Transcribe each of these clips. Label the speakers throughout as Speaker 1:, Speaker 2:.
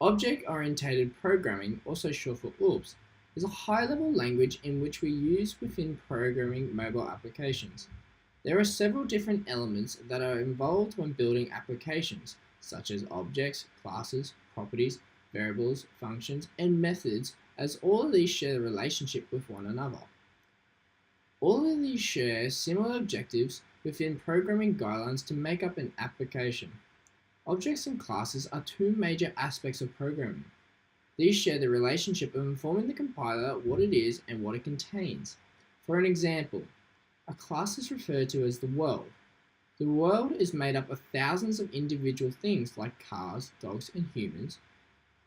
Speaker 1: Object-oriented programming, also short for OOPS, is a high-level language in which we use within programming mobile applications. There are several different elements that are involved when building applications, such as objects, classes, properties, variables, functions, and methods, as all of these share a relationship with one another. All of these share similar objectives within programming guidelines to make up an application. Objects and classes are two major aspects of programming. These share the relationship of informing the compiler what it is and what it contains. For an example, a class is referred to as the world. The world is made up of thousands of individual things like cars, dogs, and humans.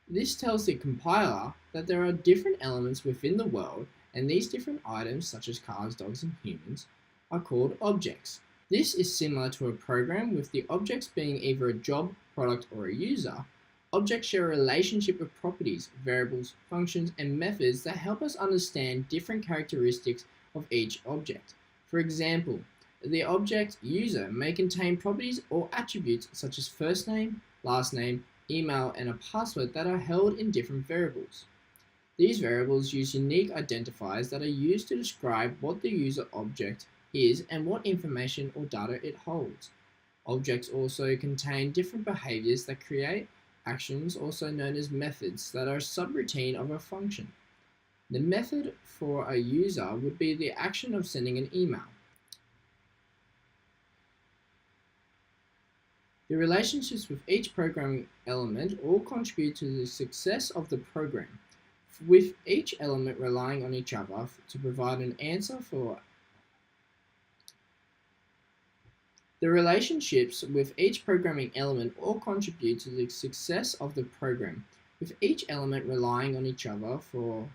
Speaker 1: This tells the compiler that there are different elements within the world, and these different items, such as cars, dogs, and humans, are called objects. This is similar to a program, with the objects being either a job, product, or a user. Objects share a relationship with properties, variables, functions, and methods that help us understand different characteristics of each object. For example, the object user may contain properties or attributes such as first name, last name, email, and a password that are held in different variables. These variables use unique identifiers that are used to describe what the user object is and what information or data it holds. Objects also contain different behaviors that create actions, also known as methods, that are a subroutine of a function. The method for a user would be the action of sending an email. The relationships with each programming element all contribute to the success of the program, with each element relying on each other to provide an answer for. The relationships with each programming element all contribute to the success of the program, with each element relying on each other for.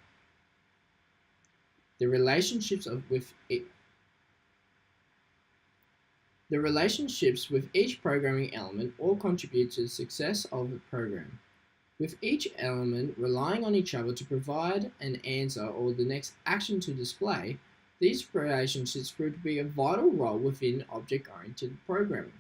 Speaker 1: The relationships with each programming element all contribute to the success of the program, with each element relying on each other to provide an answer or the next action to display. These relationships prove to be a vital role within object-oriented programming.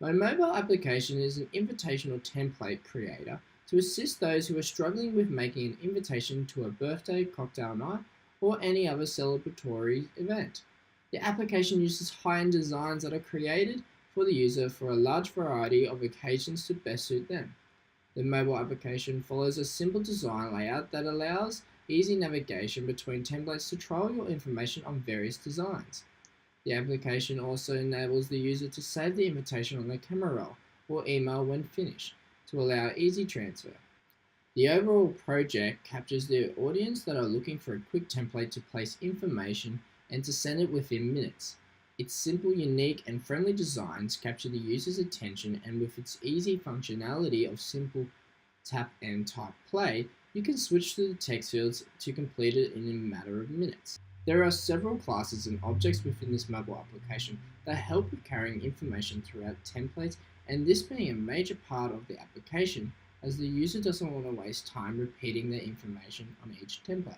Speaker 1: My mobile application is an invitational template creator to assist those who are struggling with making an invitation to a birthday, cocktail night, or any other celebratory event. The application uses high-end designs that are created for the user for a large variety of occasions to best suit them. The mobile application follows a simple design layout that allows easy navigation between templates to trial your information on various designs. The application also enables the user to save the invitation on their camera roll or email when finished to allow easy transfer. The overall project captures the audience that are looking for a quick template to place information and to send it within minutes. Its simple, unique, and friendly designs capture the user's attention, and with its easy functionality of simple tap and type play, you can switch to the text fields to complete it in a matter of minutes. There are several classes and objects within this mobile application that help with carrying information throughout templates, and this being a major part of the application, as the user doesn't want to waste time repeating their information on each template.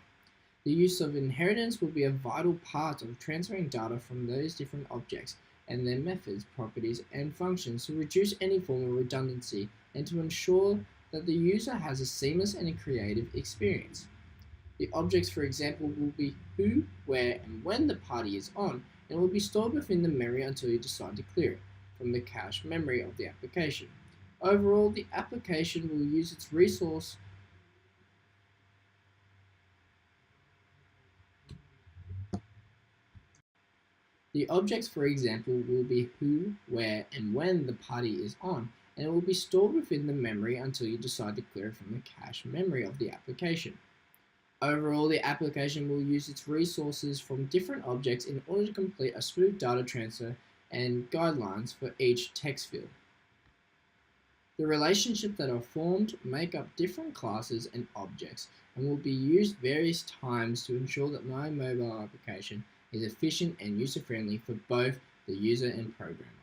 Speaker 1: The use of inheritance will be a vital part of transferring data from those different objects and their methods, properties, and functions to reduce any form of redundancy and to ensure that the user has a seamless and a creative experience. The objects, for example, will be who, where, and when the party is on, and will be stored within the memory until you decide to clear it from the cache memory of the application. Overall, the application will use its resource The objects, for example, will be who, where, and when the party is on, and it will be stored within the memory until you decide to clear it from the cache memory of the application. Overall, the application will use its resources from different objects in order to complete a smooth data transfer and guidelines for each text field. The relationships that are formed make up different classes and objects and will be used various times to ensure that my mobile application is efficient and user-friendly for both the user and programmer.